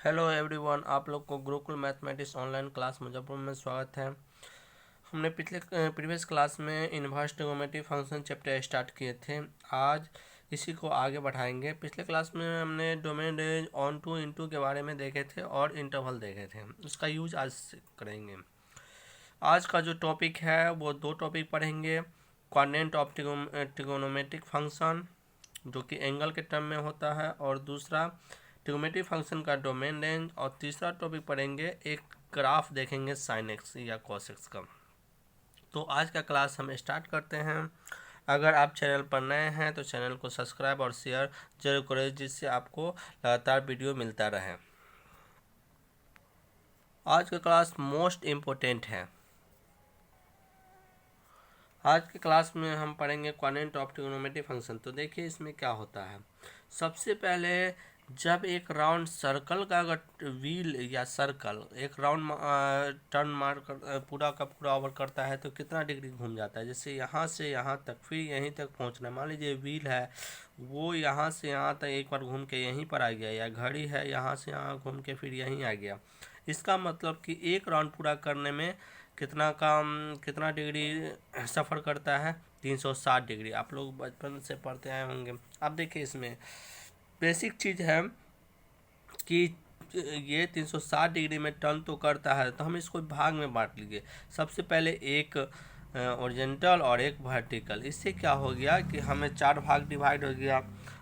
Hello everyone, आप लोग को Gurukul mathematics online class Muzaffarpur में स्वागत है। हमने प्रीवियस क्लास में inverse trigonometry function chapter start किए थे। आज इसी को आगे बढ़ाएंगे। पिछले क्लास में हमने domain range onto into के बारे में देखे थे और इंटरवल देखे थे। उसका यूज आज करेंगे। आज का जो टॉपिक है वो दो टॉपिक पढ़ेंगे। कोऑर्डिनेट ऑफ ट्रिगोनोमेट्रिक फंक्शन जो कि एंगल के टर्म में होता है, और दूसरा ट्रिगोनोमेट्रिक फंक्शन का डोमेन रेंज, और तीसरा टॉपिक पढ़ेंगे एक ग्राफ देखेंगे साइन एक्स या कॉस एक्स का। तो आज का क्लास हम स्टार्ट करते हैं। अगर आप चैनल पर नए हैं तो चैनल को सब्सक्राइब और शेयर जरूर करें, जिससे आपको लगातार वीडियो मिलता रहे। आज का क्लास मोस्ट इम्पोर्टेंट है। आज के क्लास में हम पढ़ेंगे कोऑर्डिनेट ऑफ ट्रिगोनोमेट्रिक फंक्शन। तो देखिए इसमें क्या होता है। सबसे पहले जब एक राउंड सर्कल का अगर व्हील या सर्कल एक राउंड टर्न मार कर पूरा का पूरा ओवर करता है तो कितना डिग्री घूम जाता है। जैसे यहाँ से यहाँ तक, फिर यहीं तक पहुँचना। मान लीजिए व्हील है वो यहाँ से यहाँ तक एक बार घूम के यहीं पर आ गया, या घड़ी है यहाँ से यहाँ घूम के फिर यहीं आ गया। इसका मतलब कि एक राउंड पूरा करने में कितना डिग्री सफ़र करता है, 360 डिग्री। आप लोग बचपन से पढ़ते आए होंगे। अब देखिए इसमें बेसिक चीज़ है कि ये 360 डिग्री में टर्न तो करता है, तो हम इसको भाग में बांट लीजिए। सबसे पहले एक ओरिजेंटल और एक वर्टिकल। इससे क्या हो गया कि हमें 4 भाग डिवाइड हो गया।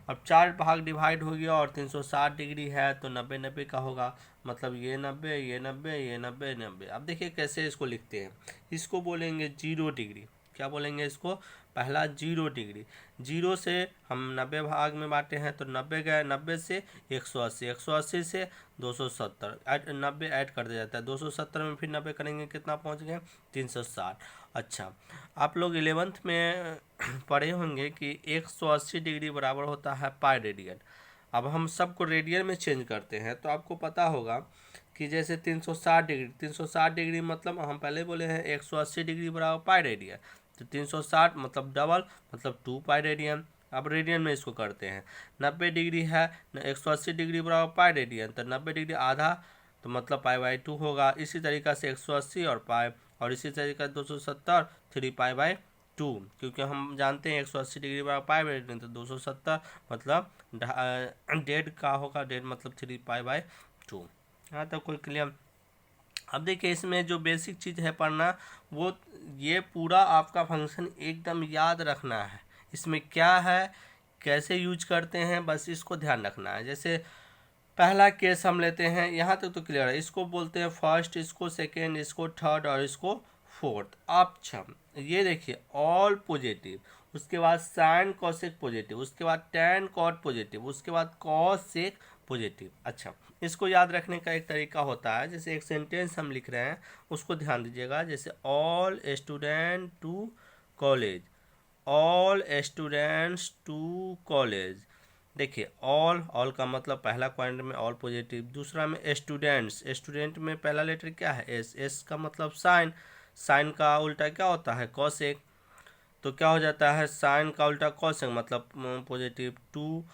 अब 4 भाग डिवाइड हो गया और 360 डिग्री है तो 90-90 का होगा। मतलब ये 90, ये 90, ये 90, 90। अब देखिए कैसे इसको लिखते हैं। इसको बोलेंगे 0 डिग्री। क्या बोलेंगे इसको? पहला 0 डिग्री। 0 से हम 90 भाग में बांटे हैं तो 90 गए, 90 से 180, 180 से 270, 90 ऐड कर दिया जाता है। 270 में फिर 90 करेंगे, कितना पहुंच गए? 360। अच्छा, आप लोग 11th में पढ़े होंगे कि 180 डिग्री बराबर होता है पाई रेडियन। अब हम सबको रेडियन में चेंज करते हैं तो आपको पता होगा कि जैसे 360 डिग्री मतलब हम पहले बोले हैं 180 डिग्री बराबर पाई रेडियन, तो 360 मतलब डबल, मतलब 2 पाई रेडियन। अब रेडियन में इसको करते हैं। 90 डिग्री है, 180 डिग्री बराबर पाई रेडियन, तो 90 डिग्री आधा, तो मतलब पाई/2 होगा। इसी तरीक़ा से 180 और पाई, और इसी तरीक़ा 270 3 पाई/2, क्योंकि हम जानते हैं 180 डिग्री बराबर पाई रेडियन, तो 270 मतलब डेढ़ का होगा। डेढ़ मतलब 3 पाई/2। यहाँ तक कोई क्लियर? अब देखिए इसमें जो बेसिक चीज़ है पढ़ना, वो ये पूरा आपका फंक्शन एकदम याद रखना है। इसमें क्या है, कैसे यूज करते हैं, बस इसको ध्यान रखना है। जैसे पहला केस हम लेते हैं, यहाँ तक तो क्लियर है। इसको बोलते हैं फर्स्ट, इसको सेकेंड, इसको थर्ड और इसको फोर्थ। अच्छा, ये देखिए ऑल पॉजिटिव, उसके बाद साइन कॉसेक पॉजिटिव, उसके बाद टैन कॉट पॉजिटिव, उसके बाद कॉस सेक पॉजिटिव। अच्छा, इसको याद रखने का एक तरीका होता है। जैसे एक सेंटेंस हम लिख रहे हैं उसको ध्यान दीजिएगा। जैसे all student to college, all students to college. देखिए ऑल का मतलब पहला क्वाड्रेंट में ऑल पॉजिटिव, दूसरा में स्टूडेंट्स, स्टूडेंट में पहला लेटर क्या है? एस का मतलब साइन, साइन का उल्टा क्या होता है? कॉसेक। तो क्या हो जाता है? साइन का उल्टा कॉसेक मतलब पॉजिटिव। 2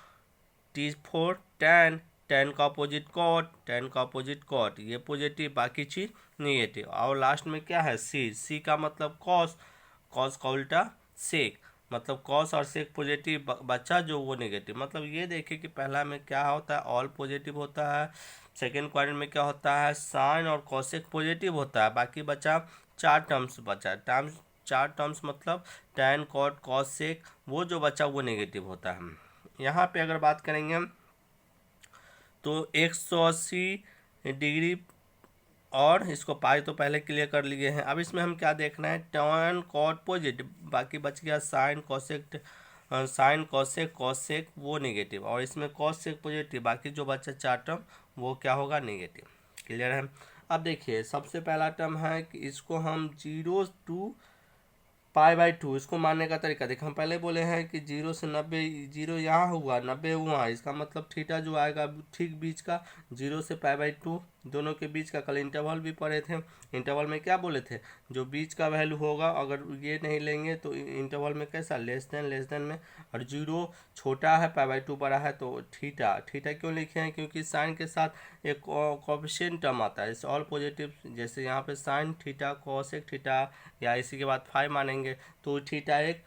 T4 टैन, टैन का अपोजिट कॉट, टैन का अपोजिट कॉट, ये पॉजिटिव, बाकी चीज निगेटिव। और लास्ट में क्या है? सी का मतलब कॉस, कॉस का उल्टा सेक, मतलब कॉस और सेक पॉजिटिव, बच्चा जो वो नेगेटिव। मतलब ये देखिए कि पहला में क्या होता है? ऑल पॉजिटिव होता है। सेकेंड क्वाड्रेंट में क्या होता है? साइन और कॉसेक पॉजिटिव होता है। बाकी बचा 4 टर्म्स बचा। 4 टर्म्स मतलब टैन कॉट कॉस सेक, वो जो बचा वो नेगेटिव होता है। यहाँ पे अगर बात करेंगे हम तो 180 डिग्री, और इसको पाई तो पहले क्लियर कर लिए हैं। अब इसमें हम क्या देखना है? टैन कॉट पॉजिटिव, बाकी बच गया sign cosec, sign cosec cosec वो नेगेटिव, और इसमें कॉसेक पॉजिटिव, बाकी जो बचा 4 टर्म वो क्या होगा? नेगेटिव। क्लियर है? अब देखिए सबसे पहला टर्म है कि इसको हम 0 टू पाई/2, इसको मानने का तरीका देखिए। हम पहले बोले हैं कि 0 से 90, 0 यहाँ हुआ, 90 हुआ, इसका मतलब थीटा जो आएगा ठीक बीच का, 0 से पाई/2 दोनों के बीच का। कल इंटरवल भी पढ़े थे। इंटरवल में क्या बोले थे? जो बीच का वैल्यू होगा, अगर ये नहीं लेंगे तो इंटरवल में कैसा? लेस देन में और 0 छोटा है π/2 बड़ा है, तो थीटा थीटा क्यों लिखे हैं, क्योंकि साइन के साथ एक कोफिशिएंट टर्म आता है, इस ऑल पॉजिटिव, जैसे यहाँ पे साइन थीटा कोसेक थीटा या इसी के बाद 5 मानेंगे, तो थीटा एक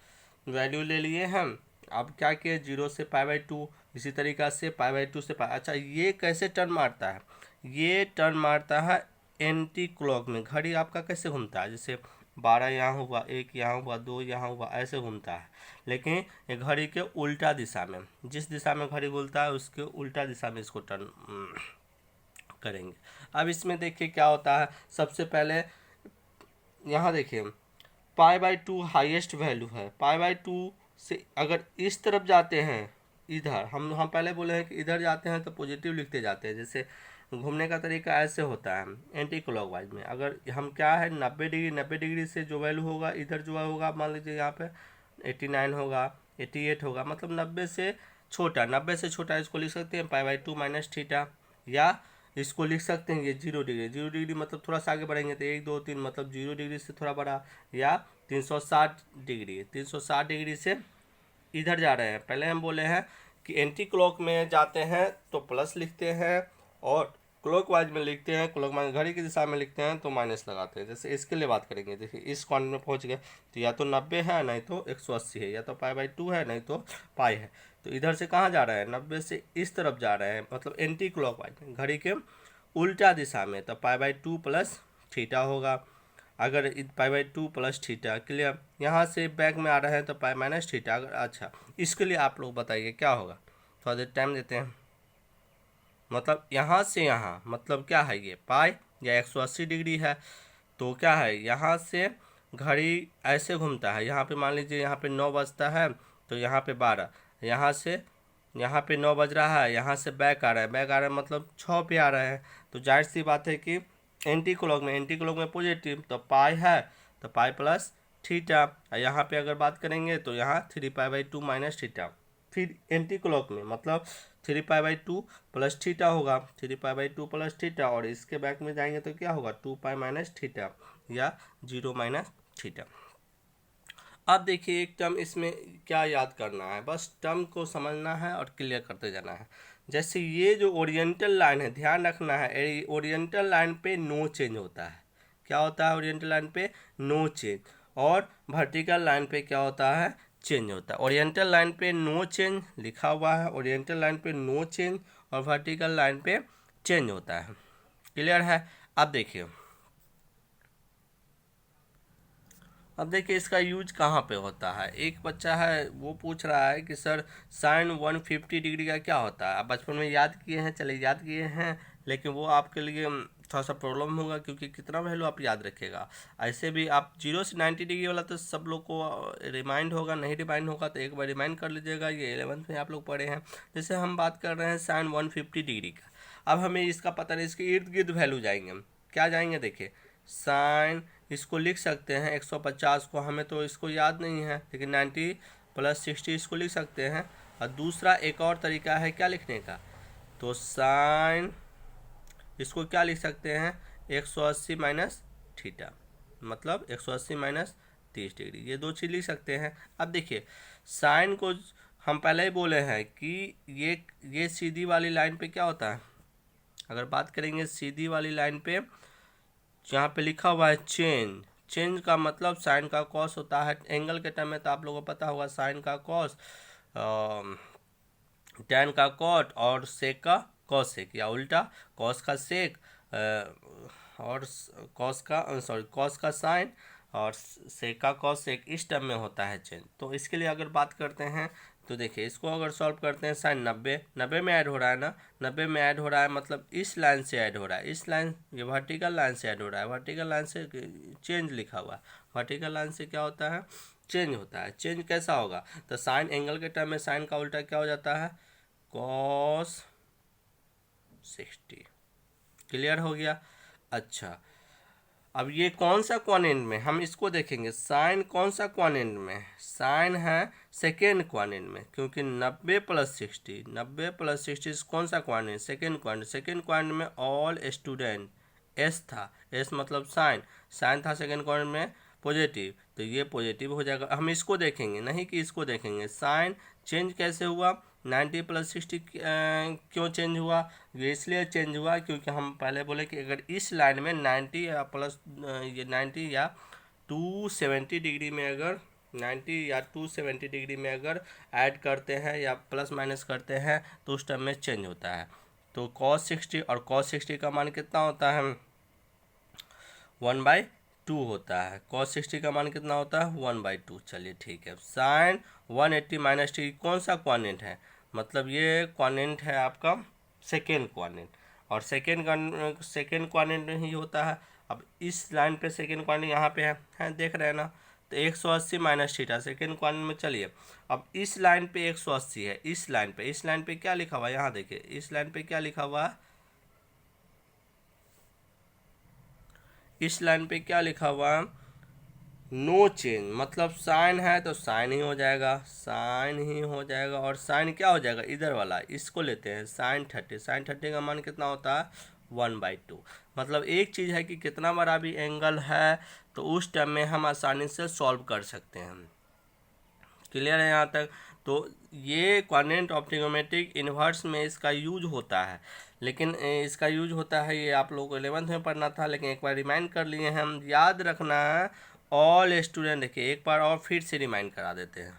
वैल्यू ले लिए हम। अब क्या किए, 0 से π/2, इसी तरीक़ा से π/2 से अच्छा ये कैसे टर्न मारता है, ये टर्न मारता है एंटी क्लॉक में। घड़ी आपका कैसे घूमता है, जैसे 12 यहाँ हुआ, 1 यहाँ हुआ, 2 यहाँ हुआ, ऐसे घूमता है, लेकिन ये घड़ी के उल्टा दिशा में, जिस दिशा में घड़ी घूमता है उसके उल्टा दिशा में इसको टर्न करेंगे। अब इसमें देखिए क्या होता है, सबसे पहले यहाँ देखिए π/2 हाईएस्ट वैल्यू है, π/2 से अगर इस तरफ जाते हैं, इधर हम पहले बोले हैं कि इधर जाते हैं तो पॉजिटिव लिखते जाते हैं, जैसे घूमने का तरीका ऐसे होता है एंटी क्लॉकवाइज में। अगर हम क्या है 90 डिग्री से जो वैल्यू होगा इधर जो होगा, मान लीजिए यहाँ पे 89 होगा, 88 होगा, मतलब 90 से छोटा, 90 से छोटा इसको लिख सकते हैं π/2 माइनस थीटा, या इसको लिख सकते हैं ये 0 डिग्री, 0 डिग्री मतलब थोड़ा सा आगे बढ़ेंगे तो 1 2 3 मतलब 0 डिग्री से थोड़ा बड़ा, या 360 डिग्री, 360 डिग्री से इधर जा रहे हैं। पहले हम बोले हैं कि एंटी क्लॉक में जाते हैं तो प्लस लिखते हैं, और क्लॉक वाइज में लिखते हैं, क्लॉक वाइज घड़ी की दिशा में लिखते हैं तो माइनस लगाते हैं। जैसे इसके लिए बात करेंगे, देखिए इस क्वांट में पहुंच गए तो या तो 90 है, नहीं तो 180 है, या तो π/2 है, नहीं तो पाई है। तो इधर से कहाँ जा रहे हैं, 90 से इस तरफ जा रहे हैं, मतलब एंटी क्लॉक वाइज घड़ी के उल्टा दिशा में, तो π/2 प्लस थीटा होगा। अगर π/2 प्लस थीटा, क्लियर। यहाँ से बैक में आ रहे हैं तो पाई माइनस थीटा। अगर अच्छा इसके लिए आप लोग बताइए क्या होगा, थोड़ा देर टाइम देते हैं। मतलब यहाँ से यहाँ मतलब क्या है, ये पाई या 180 डिग्री है, तो क्या है यहाँ से घड़ी ऐसे घूमता है। यहाँ पे मान लीजिए यहाँ पे 9 बजता है तो यहाँ पे 12, यहाँ से यहाँ पे 9 बज रहा है, यहाँ से बैक आ रहा है, बैक आ रहा है मतलब 6 पे आ रहा है। तो जाहिर सी बात है कि एंटी क्लॉक में पॉजिटिव, तो पाई है तो पाई प्लस थीटा। यहाँ पे अगर बात करेंगे तो यहाँ 3π/2 माइनस थीटा, फिर एंटी क्लॉक में मतलब 3π/2 प्लस थीटा होगा, 3π/2 प्लस थीटा, और इसके बैक में जाएंगे तो क्या होगा 2π माइनस थीटा या 0 माइनस थीटा। अब देखिए एक टर्म इसमें क्या याद करना है, बस टर्म को समझना है और क्लियर करते जाना है। जैसे ये जो ओरिएंटल लाइन है, ध्यान रखना है, ओरिएंटल लाइन पे नो चेंज होता है। क्या होता है ओरिएंटल लाइन पे, नो चेंज, और वर्टिकल लाइन पे क्या होता है, चेंज होता है। ओरिएंटल लाइन पे नो चेंज लिखा हुआ है, ओरिएंटल लाइन पे नो चेंज, और वर्टिकल लाइन पे चेंज होता है। क्लियर है। अब देखिए इसका यूज कहाँ पे होता है। एक बच्चा है वो पूछ रहा है कि सर साइन 150 डिग्री का क्या होता है। आप बचपन में याद किए हैं, चले याद किए हैं, लेकिन वो आपके लिए थोड़ा सा प्रॉब्लम होगा, क्योंकि कितना वैल्यू आप याद रखेगा। ऐसे भी आप 0 से 90 डिग्री वाला तो सब लोग को रिमाइंड होगा, नहीं रिमाइंड होगा तो एक बार रिमाइंड कर लीजिएगा, ये 11th में आप लोग पढ़े हैं। जैसे हम बात कर रहे हैं साइन 150 डिग्री का, अब हमें इसका पता नहीं, इसके इर्द गिर्द वैल्यू जाएंगे हम, क्या जाएंगे देखिए, साइन इसको लिख सकते हैं 150 को, हमें तो इसको याद नहीं है, लेकिन 90 प्लस 60 इसको लिख सकते हैं। और दूसरा एक और तरीका है क्या लिखने का, तो साइन इसको क्या लिख सकते हैं 180 माइनस थीटा, मतलब 180 माइनस 30 डिग्री, ये दो चीज़ लिख सकते हैं। अब देखिए साइन को हम पहले ही बोले हैं कि ये सीधी वाली लाइन पे क्या होता है, अगर बात करेंगे सीधी वाली लाइन पे जहाँ पे लिखा हुआ है चेंज, चेंज का मतलब साइन का कॉस होता है। एंगल के टर्म में तो आप लोगों को पता होगा, साइन का कॉस, टैन का कॉट, और सेक का कॉसेक, या उल्टा कॉस का सेक और कॉस का साइन और सेक का कॉसेक, इस टर्म में होता है चेंज। तो इसके लिए अगर बात करते हैं तो देखिए इसको अगर सॉल्व करते हैं, साइन 90 में ऐड हो रहा है ना, 90 में ऐड हो रहा है मतलब इस लाइन से ऐड हो रहा है, इस लाइन ये वर्टिकल लाइन से ऐड हो रहा है, वर्टिकल लाइन से चेंज लिखा हुआ है, वर्टिकल लाइन से क्या होता है, चेंज होता है। चेंज कैसा होगा, तो साइन एंगल के टर्म में साइन का उल्टा क्या हो जाता है, कॉस 60। क्लियर हो गया। अच्छा अब ये कौन सा क्वाड्रेंट में, हम इसको देखेंगे, साइन कौन सा क्वाड्रेंट में, साइन है सेकेंड क्वाड्रेंट में, क्योंकि 90 प्लस 60 कौन सा क्वाड्रेंट, सेकेंड क्वाड्रेंट में ऑल स्टूडेंट, एस था, एस मतलब साइन था सेकेंड क्वाड्रेंट में पॉजिटिव, तो ये पॉजिटिव हो जाएगा। हम इसको देखेंगे नहीं कि इसको देखेंगे, साइन चेंज कैसे हुआ, 90 प्लस 60 क्यों चेंज हुआ, ये इसलिए चेंज हुआ क्योंकि हम पहले बोले कि अगर इस लाइन में 90 या प्लस ये 90 या 270 डिग्री में अगर 90 या 270 डिग्री में अगर ऐड करते हैं या प्लस माइनस करते हैं तो उस टाइम में चेंज होता है। तो cos 60 और cos 60 का मान कितना होता है, 1/2 होता है। cos 60 का मान कितना होता है, 1/2। चलिए ठीक है। साइन 180 माइनस टी कौन सा क्वाड्रेंट है, मतलब ये क्वाड्रेंट है आपका सेकेंड क्वाड्रेंट, और सेकेंड क्वाड्रेंट ही होता है। अब इस लाइन पे सेकेंड क्वाड्रेंट यहाँ पे है देख रहे हैं ना, तो 180 माइनस थीटा सेकेंड क्वाड्रेंट में। चलिए अब इस लाइन पे 180 है, इस लाइन पे क्या लिखा हुआ है, यहाँ देखिए इस लाइन पे क्या लिखा हुआ है, इस लाइन पे क्या लिखा हुआ है, नो चेंज, मतलब साइन है तो साइन ही हो जाएगा, साइन ही हो जाएगा। और साइन क्या हो जाएगा, इधर वाला इसको लेते हैं साइन 30, साइन 30 का मान कितना होता है, 1/2। मतलब एक चीज़ है कि कितना बड़ा भी एंगल है तो उस टाइम में हम आसानी से सॉल्व कर सकते हैं। क्लियर है यहाँ तक। तो ये क्वाड्रेंट ऑफ ट्रिग्नोमेट्रिक इन्वर्स में इसका यूज होता है, लेकिन इसका यूज होता है ये आप लोगों को 11th में पढ़ना था, लेकिन एक बार रिमाइंड कर लिए हैं हम। याद रखना है ऑल स्टूडेंट, देखिए एक बार और फिर से रिमाइंड करा देते हैं।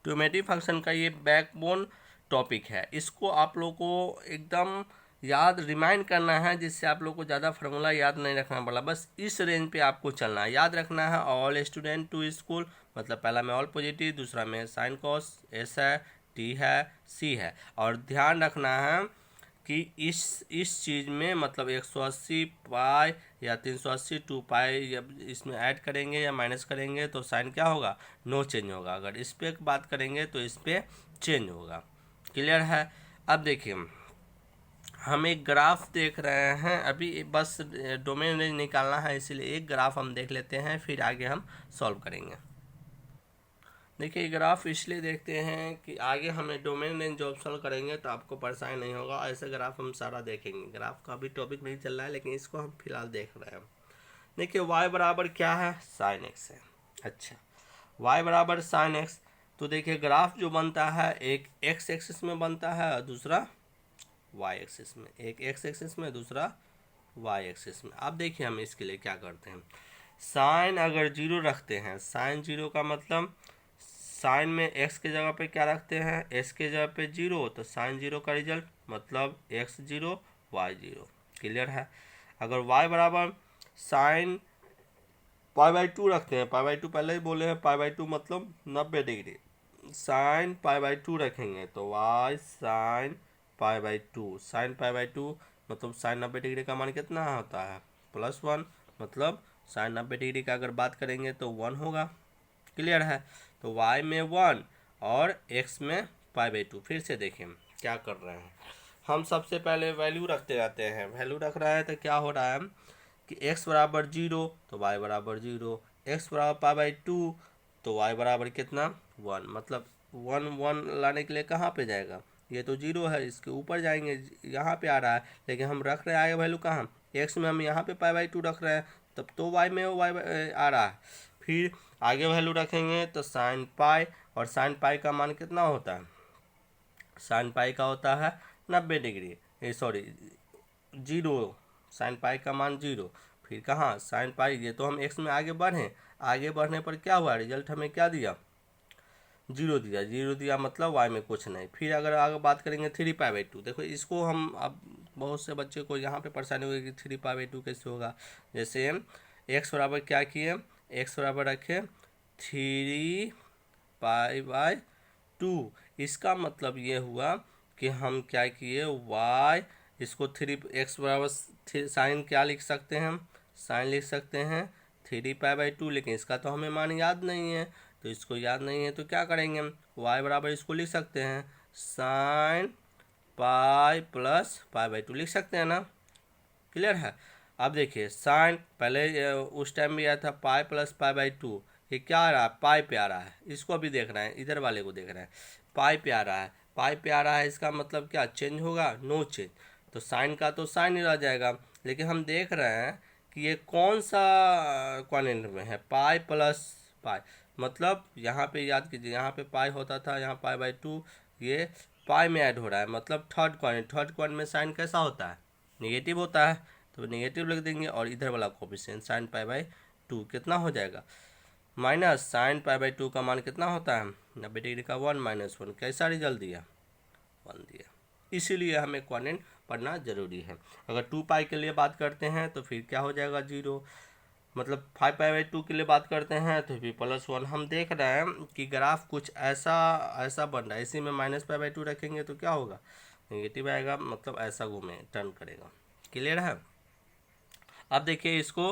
ट्रिग्नोमेट्रिक फंक्शन का ये बैकबोन टॉपिक है, इसको आप लोग को एकदम याद रिमाइंड करना है, जिससे आप लोग को ज़्यादा फार्मूला याद नहीं रखना पड़ा, बस इस रेंज पे आपको चलना है। याद रखना है ऑल स्टूडेंट टू स्कूल, मतलब पहला में ऑल पॉजिटिव, दूसरा में साइन कॉस, एस है, टी है, सी है। और ध्यान रखना है कि इस चीज़ में मतलब 180 पाई या 380 2 पाई जब इसमें ऐड करेंगे या माइनस करेंगे तो साइन क्या होगा, नो चेंज होगा। अगर इस पर बात करेंगे तो इस पर चेंज होगा। क्लियर है। अब देखिए हम एक ग्राफ देख रहे हैं, अभी बस डोमेन रेंज निकालना है, इसीलिए एक ग्राफ हम देख लेते हैं, फिर आगे हम सॉल्व करेंगे। देखिए ग्राफ इसलिए देखते हैं कि आगे हमें डोमेन रेंज जब सॉल्व करेंगे तो आपको परेशानी नहीं होगा। ऐसे ग्राफ हम सारा देखेंगे, ग्राफ का अभी टॉपिक नहीं चल रहा है लेकिन इसको हम फिलहाल देख रहे हैं। देखिए y बराबर क्या है, साइन एक्स है। अच्छा y बराबर साइन एक्स, तो देखिए ग्राफ जो बनता है एक एक्स एक्सिस में बनता है और दूसरा वाई एक्सिस में, एक एक्स एक्सिस में दूसरा वाई एक्सिस में। अब देखिए हम इसके लिए क्या करते हैं, साइन अगर जीरो रखते हैं, साइन जीरो का मतलब साइन में एक्स के जगह पे क्या रखते हैं, एक्स के जगह पे जीरो, तो साइन जीरो का रिजल्ट मतलब x zero y zero. Clear है। अगर वाई बराबर साइन π/2 रखते हैं, π/2 पहले ही बोले हैं, π/2 मतलब 90 डिग्री, साइन π/2 रखेंगे तो वाई साइन π/2, साइन π/2 मतलब साइन 90 डिग्री का मान कितना होता है, +1, मतलब साइन 90 डिग्री का अगर बात करेंगे तो 1 होगा। क्लियर है। तो y में 1 और x में π/2। फिर से देखें क्या कर रहे हैं हम, सबसे पहले वैल्यू रखते जाते हैं। वैल्यू रख रहा है तो क्या हो रहा है कि x बराबर 0 तो y बराबर 0, x बराबर π/2 तो y बराबर कितना 1, मतलब 1 लाने के लिए कहाँ पे जाएगा, ये तो 0 है, इसके ऊपर जाएंगे, यहाँ पे आ रहा है, लेकिन हम रख रहे हैं आगे वैल्यू कहाँ, x में हम यहाँ पे π/2 रख रहे हैं, तब तो y में y आ रहा है। फिर आगे वैल्यू रखेंगे तो साइन पाई, और साइन पाई का मान कितना होता है, साइन पाई का होता है 90 डिग्री, सॉरी 0, साइन पाई का मान 0। फिर कहाँ साइन पाई, ये तो हम एक्स में आगे बढ़े, आगे बढ़ने पर क्या हुआ, रिजल्ट हमें क्या दिया, 0 दिया, 0 दिया मतलब वाई में कुछ नहीं। फिर अगर आगे बात करेंगे 3π/2, देखो इसको हम, अब बहुत से बच्चे को यहाँ पे परेशानी होगी कि 3π/2 कैसे होगा। जैसे एक्स बराबर क्या किए, एक्स बराबर रखे 3π/2, इसका मतलब ये हुआ कि हम क्या किए, y इसको 3x बराबर साइन क्या लिख सकते हैं हम, साइन लिख सकते हैं 3π/2, लेकिन इसका तो हमें मान याद नहीं है, तो इसको याद नहीं है तो क्या करेंगे हम, y बराबर इसको लिख सकते हैं साइन पाई प्लस π/2 लिख सकते हैं ना। क्लियर है। अब देखिए साइन पहले उस टाइम भी आया था पाई प्लस π/2, ये क्या आ रहा है, पाई पे आ रहा है, इसको अभी देख रहे हैं, इधर वाले को देख रहे हैं, पाई पे आ रहा है, पाई पे आ रहा है, इसका मतलब क्या चेंज होगा, नो चेंज, तो साइन का तो साइन ही रह जाएगा। लेकिन हम देख रहे हैं कि ये कौन सा क्वाड्रेंट में है, पाई प्लस पाई, मतलब यहाँ पे याद कीजिए, यहाँ पे पाई होता था, यहाँ पाई बाई 2, ये पाई में ऐड हो रहा है, मतलब थर्ड क्वाड्रेंट में साइन कैसा होता है, नेगेटिव होता है, तो नेगेटिव लिख देंगे। और इधर वाला कोफिशिएंट साइन पाई बाई 2 कितना हो जाएगा, माइनस साइन पाई बाई 2 का मान कितना होता है 90 डिग्री का 1 माइनस 1, कैसा रिजल्ट दिया 1 दिया। इसीलिए हमें क्वाड्रेंट पढ़ना जरूरी है। अगर 2 पाई के लिए बात करते हैं तो फिर क्या हो जाएगा 0, मतलब 5 पाई बाई 2 के लिए बात करते हैं तो फिर +1। हम देख रहे हैं कि ग्राफ कुछ ऐसा बन रहा है, इसी में माइनस पाई बाई 2 रखेंगे तो क्या होगा, नेगेटिव आएगा, मतलब ऐसा घूमे टर्न करेगा। क्लियर है। अब देखिए इसको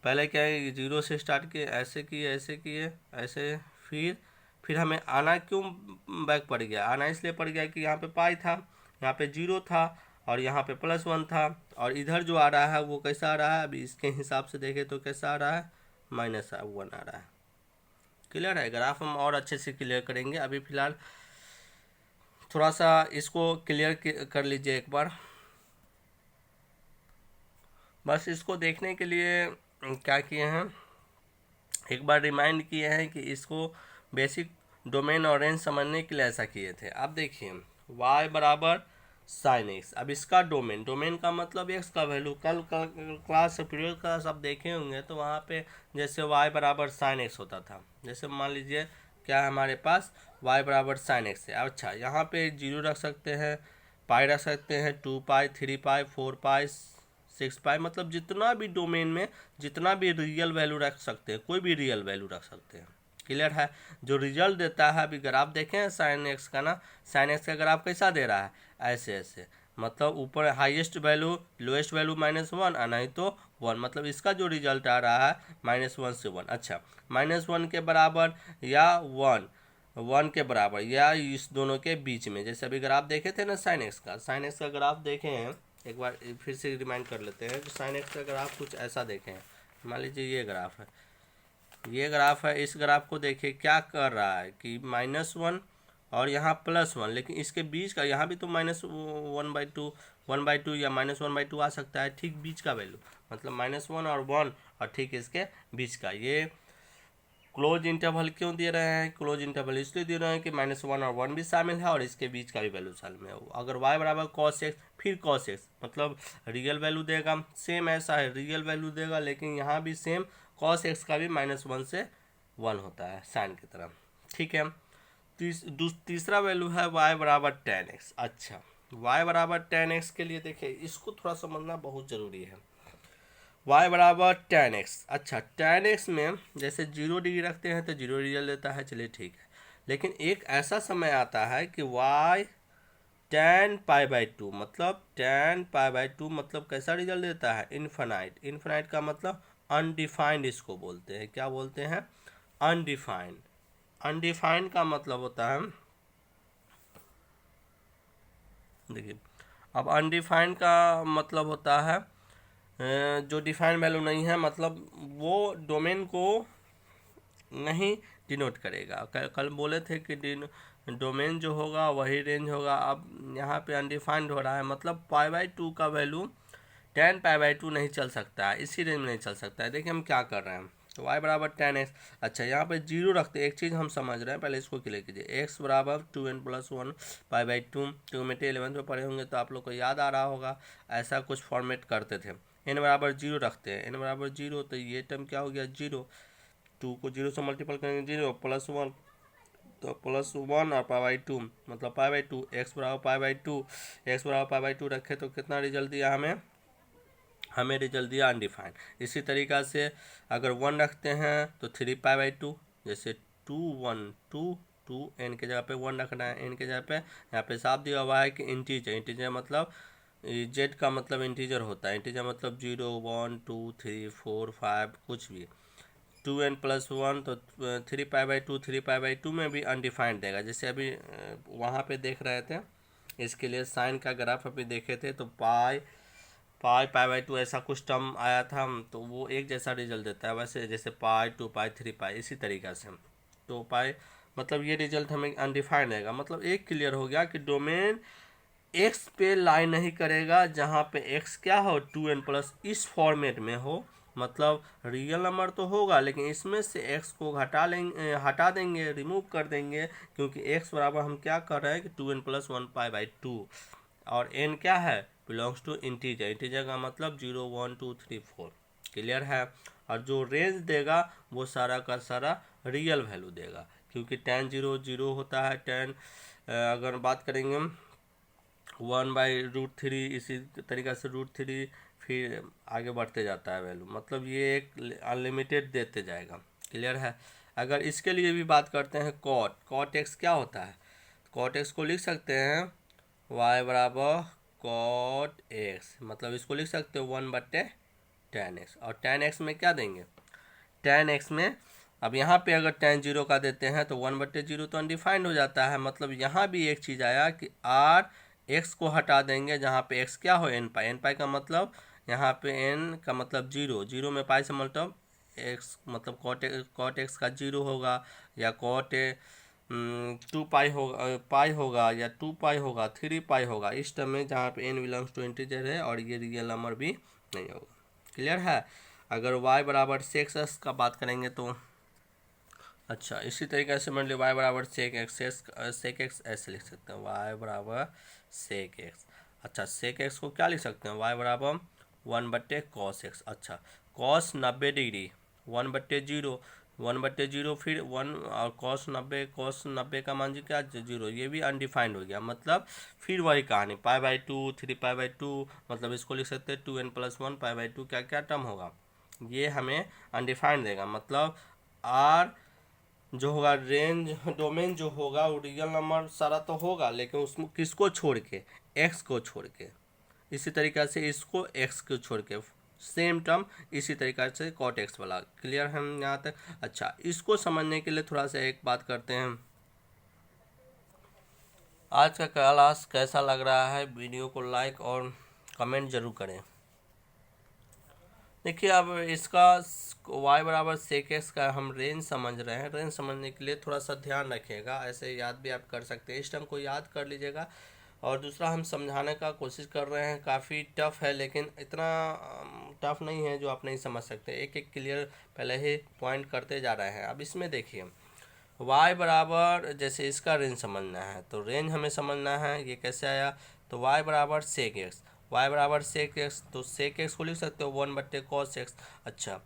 पहले क्या है, 0 से स्टार्ट किए, ऐसे किए ऐसे, फिर हमें आना क्यों बैक पड़ गया, आना इसलिए पड़ गया कि यहाँ पे पाई था, यहाँ पे 0 था और यहाँ पे +1 था, और इधर जो आ रहा है वो कैसा आ रहा है, अभी इसके हिसाब से देखें तो कैसा आ रहा है -1 आ रहा है। क्लियर है। ग्राफ हम और अच्छे से क्लियर करेंगे, अभी फिलहाल थोड़ा सा इसको क्लियर कर लीजिए एक बार। बस इसको देखने के लिए क्या किए हैं, एक बार रिमाइंड किए हैं कि इसको बेसिक डोमेन और रेंज समझने के लिए ऐसा किए थे। अब देखिए y बराबर साइन एक्स, अब इसका डोमेन का मतलब x का वैल्यू, कल का क्लास पीरियड का सब देखे होंगे तो वहाँ पे जैसे y बराबर साइन एक्स होता था, जैसे मान लीजिए क्या है हमारे पास y बराबर साइन एक्स है। अच्छा यहाँ पे 0 रख सकते हैं, पाई रख सकते हैं, 2 पाई 3 पाई 4 पाई 6 पाई, मतलब जितना भी डोमेन में जितना भी रियल वैल्यू रख सकते हैं, कोई भी रियल वैल्यू रख सकते हैं। क्लियर है। जो रिजल्ट देता है, अभी ग्राफ देखें साइन एक्स का ना, साइन एक्स का ग्राफ कैसा दे रहा है, ऐसे, मतलब ऊपर हाईएस्ट वैल्यू लोएस्ट वैल्यू -1 और नहीं तो 1, मतलब इसका जो रिजल्ट आ रहा है -1 से 1। अच्छा -1 के बराबर या 1 के बराबर या इस दोनों के बीच में, जैसे अभी ग्राफ देखे थे ना साइन एक्स का ग्राफ देखे हैं, एक बार फिर से रिमाइंड कर लेते हैं कि साइन एक्स का ग्राफ कुछ ऐसा देखें। मान लीजिए ये ग्राफ है, इस ग्राफ को देखिए क्या कर रहा है कि -1 और यहाँ +1, लेकिन इसके बीच का यहाँ भी तो -1/2 1/2 या -1/2 आ सकता है, ठीक बीच का वैल्यू, मतलब -1 और 1 और ठीक इसके बीच का। ये क्लोज इंटरवल क्यों दे रहे हैं, क्लोज इंटरवल इसलिए दे रहे हैं कि -1 और 1 भी शामिल है और इसके बीच का भी वैल्यू शामिल है। अगर y बराबर cos x, फिर cos x मतलब रियल वैल्यू देगा, सेम ऐसा है रियल वैल्यू देगा, लेकिन यहाँ भी सेम cos x का भी -1 से 1 होता है साइन की तरह। ठीक है। तीसरा वैल्यू है y बराबर tan x। अच्छा y बराबर tan x के लिए देखिए इसको थोड़ा समझना बहुत ज़रूरी है। y बराबर tan x, अच्छा tan x में जैसे 0 डिग्री रखते हैं तो 0 रिजल्ट देता है, चलिए ठीक है, लेकिन एक ऐसा समय आता है कि y tan π/2 मतलब tan π/2 मतलब कैसा रिजल्ट देता है, इनफाइनाइट का मतलब अनडिफाइंड, इसको बोलते हैं, क्या बोलते हैं, अनडिफाइंड का मतलब होता है, देखिए अब अनडिफाइंड का मतलब होता है जो डिफाइंड वैल्यू नहीं है, मतलब वो डोमेन को नहीं डिनोट करेगा। कल बोले थे कि डोमेन जो होगा वही रेंज होगा, अब यहाँ पे अनडिफाइंड हो रहा है, मतलब π/2 का वैल्यू tan π/2 नहीं चल सकता है, इसी रेंज में नहीं चल सकता है। देखिए हम क्या कर रहे हैं, तो y बराबर tan x, अच्छा यहाँ पे 0 रखते हैं, एक चीज़ हम समझ रहे हैं, पहले इसको क्लियर कीजिए, x बराबर 2n + 1 π/2, ज्योमेट्री 11 में पढ़े होंगे तो आप लोग को याद आ रहा होगा, ऐसा कुछ फॉर्मेट करते थे। n बराबर 0 रखते हैं, n बराबर 0 तो ये टर्म क्या हो गया 0, 2 को 0 से मल्टीपल करेंगे 0 +1 तो +1 और π/2 मतलब π/2, x बराबर π/2 रखे तो कितना रिजल्ट दिया हमें रिजल्ट दिया अनडिफाइंड। इसी तरीक़ा से अगर 1 रखते हैं तो 3 π/2, जैसे 2 1 2 2 n के जगह पे 1 रखना है, n के जगह पे यहाँ पे साफ दिया हुआ है कि इंटीजर मतलब z का मतलब इंटीजर होता है, इंटीजर मतलब 0 1 2 3 4 5 कुछ भी, 2n + 1 तो 3 π/2 में भी अनडिफाइंड देगा, जैसे अभी वहाँ पे देख रहे थे, इसके लिए साइन का ग्राफ अभी देखे थे तो π/2 ऐसा कुछ टर्म आया था, तो वो एक जैसा रिजल्ट देता है, वैसे जैसे पाई 2 पाई 3 पाई इसी तरीक़ा से, तो पाई मतलब ये रिजल्ट हमें अनडिफाइंड रहेगा। मतलब एक क्लियर हो गया कि डोमेन x पे लाई नहीं करेगा, जहाँ पे x क्या हो 2n+ इस फॉर्मेट में हो मतलब रियल नंबर तो होगा लेकिन इसमें से x को हटा देंगे, रिमूव कर देंगे, क्योंकि x बराबर हम क्या कर रहे हैं कि 2n+1 π/2 और n क्या है, बिलोंग्स टू इंटीजर। इंटीजर का मतलब 0 1 2 3 4। क्लियर है। और जो रेंज देगा वो सारा का सारा रियल वैल्यू देगा, क्योंकि tan 0 0 होता है, tan अगर बात करेंगे 1/√3, इसी तरीक़ा से √3, फिर आगे बढ़ते जाता है वैल्यू, मतलब ये एक अनलिमिटेड देते जाएगा। क्लियर है। अगर इसके लिए भी बात करते हैं कॉट एक्स क्या होता है, कॉट एक्स को लिख सकते हैं y बराबर कॉट एक्स, मतलब इसको लिख सकते हो 1/tan x। और tan x में क्या देंगे, tan x में अब यहाँ पे अगर tan 0 का देते हैं तो 1/0 तो अनडिफाइंड हो जाता है। मतलब यहाँ भी एक चीज़ आया कि r x को हटा देंगे, जहाँ पे x क्या हो n पाई का मतलब यहाँ पे n का मतलब 0, 0 में पाई से मतलब x, मतलब कॉट x का 0 होगा, या कॉट 2 पाई होगा, या 2 पाई होगा, 3 पाई होगा, इस टर्म में जहाँ पे n बिलोंग्स टू इंटीजर है और ये रियल नंबर भी नहीं होगा। क्लियर है। अगर y बराबर सेक एक्स का बात करेंगे तो अच्छा इसी तरीके से मान लीजिए y बराबर सेक एक्स ऐसे लिख सकते हैं, y बराबर सेक एक्स। अच्छा सेक एक्स को क्या लिख सकते हैं, y बराबर 1/cos x। अच्छा cos 90 डिग्री 1/0, 1/0 फिर 1 और cos 90 का मान जी क्या 0, ये भी अनडिफाइंड हो गया। मतलब फिर वही कहानी π/2 3π/2, मतलब इसको लिख सकते हैं 2n+1 π/2, क्या क्या टर्म होगा, ये हमें अनडिफाइंड देगा। मतलब r जो होगा रेंज डोमेन जो होगा वो रियल नंबर सारा तो होगा, लेकिन उसमें किसको छोड़ के, x को छोड़ के। इसी तरीक़े से इसको x को छोड़ के सेम टर्म, इसी तरीक़े से कॉट एक्स वाला। क्लियर है यहाँ तक। अच्छा इसको समझने के लिए थोड़ा सा एक बात करते हैं, आज का क्लास कैसा लग रहा है, वीडियो को लाइक और कमेंट जरूर करें। देखिए अब इसका y बराबर सेक एक्स का हम रेंज समझ रहे हैं, रेंज समझने के लिए थोड़ा सा ध्यान रखिएगा, ऐसे याद भी आप कर सकते हैं, इस टर्म को याद कर लीजिएगा। और दूसरा हम समझाने का कोशिश कर रहे हैं, काफ़ी टफ है लेकिन इतना टफ नहीं है जो आप नहीं समझ सकते, एक एक क्लियर पहले ही पॉइंट करते जा रहे हैं। अब इसमें देखिए y बराबर जैसे इसका रेंज समझना है तो रेंज हमें समझना है, ये कैसे आया, तो y बराबर सेक एक्स, y बराबर सेक एक्स, तो सेक एक्स को लिख सकते हो 1/cos x। अच्छा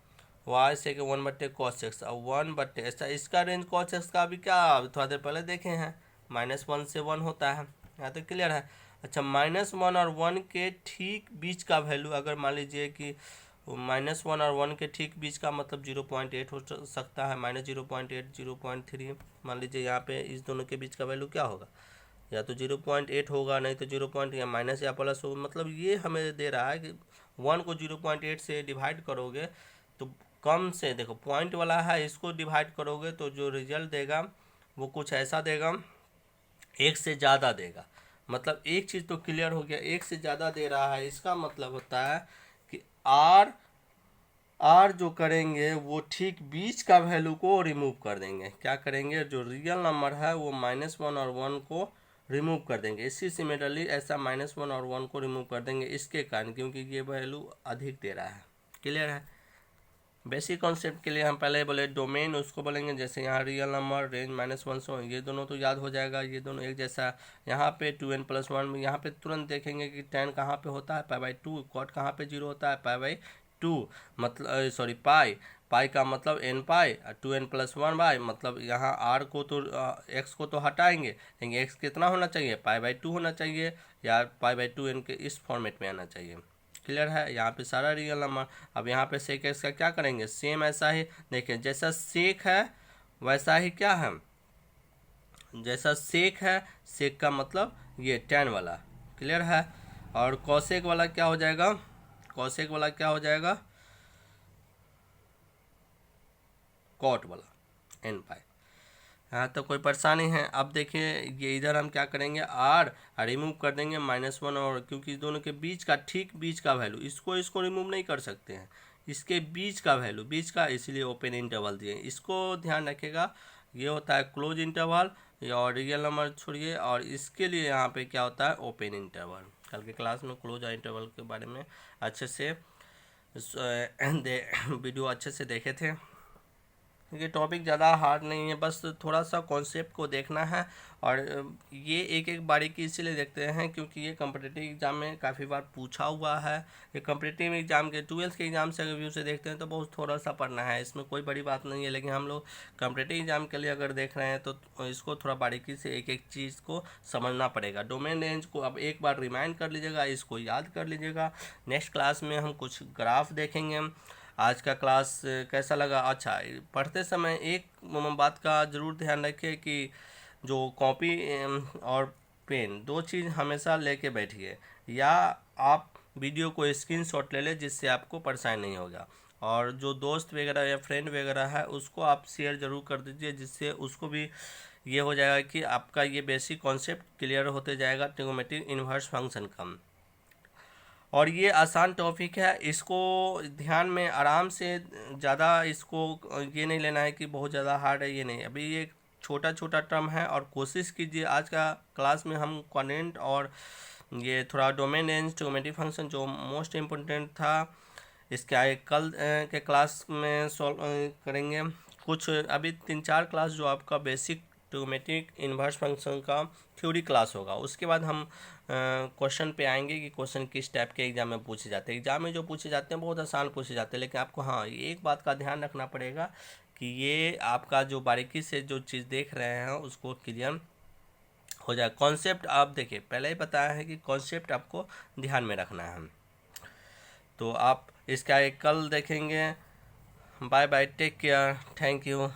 y सेक 1/cos x और 1/, ऐसा इसका रेंज cos x का भी क्या थोड़ा देर पहले देखे हैं, -1 से 1 होता है, यहाँ तक क्लियर है। अच्छा -1 और 1 के ठीक बीच का वैल्यू अगर मान लीजिए कि -1 और 1 के ठीक बीच का मतलब 0.8 हो सकता है, -0.8 0.3 मान लीजिए, यहाँ पे इस दोनों के बीच का वैल्यू क्या होगा, या तो 0.8 होगा, नहीं तो 0. या माइनस या प्लस होगा। मतलब ये हमें दे रहा है कि 1 को 0.8 से डिवाइड करोगे तो कम से, देखो पॉइंट वाला है, इसको डिवाइड करोगे तो जो रिजल्ट देगा वो कुछ ऐसा देगा, एक से ज़्यादा देगा। मतलब एक चीज़ तो क्लियर हो गया, एक से ज़्यादा दे रहा है, इसका मतलब होता है कि आर जो करेंगे वो ठीक बीच का वैल्यू को रिमूव कर देंगे। क्या करेंगे, जो रियल नंबर है वो -1 और 1 को रिमूव कर देंगे। इसी सिमिलरली ऐसा -1 और 1 को रिमूव कर देंगे इसके कारण, क्योंकि ये वैल्यू अधिक दे रहा है। क्लियर है। बेसिक कॉन्सेप्ट के लिए हम पहले बोले डोमेन, उसको बोलेंगे जैसे यहाँ रियल नंबर रेंज -1 से, ये दोनों तो याद हो जाएगा, ये दोनों एक जैसा। यहाँ पे 2n+1 यहाँ पे तुरंत देखेंगे कि tan कहाँ पे होता है π/2, कॉट कहाँ पे 0 होता है π/2, मतलब सॉरी पाई का मतलब n पाई, 2n+1 मतलब यहाँ r को तो x को तो हटाएंगे, लेकिन x कितना होना चाहिए π/2 होना चाहिए, या π/2 n के इस फॉर्मेट में आना चाहिए। क्लियर है। यहाँ पे सारा रियल नंबर। अब यहाँ पे सेक एक्स का क्या करेंगे, सेम ऐसा ही देखिए, जैसा सेक है वैसा ही क्या है, जैसा सेक है, सेक का मतलब ये tan वाला। क्लियर है। और कॉसेक वाला क्या हो जाएगा, कॉसेक वाला क्या हो जाएगा, कॉट वाला n पाई। यहाँ तो कोई परेशानी है। अब देखिए ये इधर हम क्या करेंगे, आर रिमूव कर देंगे -1, और क्योंकि दोनों के बीच का ठीक बीच का वैल्यू, इसको रिमूव नहीं कर सकते हैं, इसके बीच का वैल्यू बीच का, इसलिए ओपन इंटरवल दिए, इसको ध्यान रखेगा। ये होता है क्लोज इंटरवल, और रियल नंबर छोड़िए, और इसके लिए यहाँ पे क्या होता है ओपन इंटरवल। कल के क्लास में क्लोज इंटरवल के बारे में अच्छे से वीडियो अच्छे से देखे थे। ये टॉपिक ज़्यादा हार्ड नहीं है, बस थोड़ा सा कॉन्सेप्ट को देखना है। और ये एक एक बारीकी इसीलिए देखते हैं क्योंकि ये कॉम्पिटिटिव एग्ज़ाम में काफ़ी बार पूछा हुआ है। ये कॉम्पिटिटिव एग्ज़ाम के 12th के एग्ज़ाम से अगर व्यू से देखते हैं तो बहुत थोड़ा सा पढ़ना है, इसमें कोई बड़ी बात नहीं है। लेकिन हम लोग कॉम्पिटिटिव एग्ज़ाम के लिए अगर देख रहे हैं तो इसको थोड़ा बारीकी से एक एक चीज़ को समझना पड़ेगा। डोमेन रेंज को अब एक बार रिमाइंड कर लीजिएगा, इसको याद कर लीजिएगा। नेक्स्ट क्लास में हम कुछ ग्राफ देखेंगे। आज का क्लास कैसा लगा? अच्छा, पढ़ते समय एक बात का ज़रूर ध्यान रखिए कि जो कॉपी और पेन दो चीज़ हमेशा लेके बैठिए, या आप वीडियो को स्क्रीनशॉट ले लें जिससे आपको परेशानी नहीं होगा। और जो दोस्त वगैरह या फ्रेंड वगैरह है उसको आप शेयर ज़रूर कर दीजिए, जिससे उसको भी ये हो जाएगा कि आपका ये बेसिक कॉन्सेप्ट क्लियर होते जाएगा ट्रिग्नोमेट्रिक इन्वर्स फंक्शन का। और ये आसान टॉपिक है, इसको ध्यान में आराम से, ज़्यादा इसको ये नहीं लेना है कि बहुत ज़्यादा हार्ड है, ये नहीं। अभी ये छोटा छोटा टर्म है और कोशिश कीजिए आज का क्लास में हम क्वाड्रेंट और ये थोड़ा डोमेन रेंज ट्रिग्नोमेट्रिक फंक्शन जो मोस्ट इम्पोर्टेंट था इसके आगे कल के क्लास में सॉल्व करेंगे। कुछ अभी 3-4 क्लास जो आपका बेसिक ट्रिग्नोमेट्रिक इन्वर्स फंक्शन का थ्योरी क्लास होगा, उसके बाद हम क्वेश्चन पे आएंगे कि क्वेश्चन किस टाइप के एग्जाम में पूछे जाते हैं। एग्जाम में जो पूछे जाते हैं बहुत आसान पूछे जाते हैं, लेकिन आपको हाँ एक बात का ध्यान रखना पड़ेगा कि ये आपका जो बारीकी से जो चीज़ देख रहे हैं उसको क्लियर हो जाए। कॉन्सेप्ट आप देखिए, पहले ही बताया है कि कॉन्सेप्ट आपको ध्यान में रखना है। तो आप इसका एक कल देखेंगे। Bye bye, take care, thank you.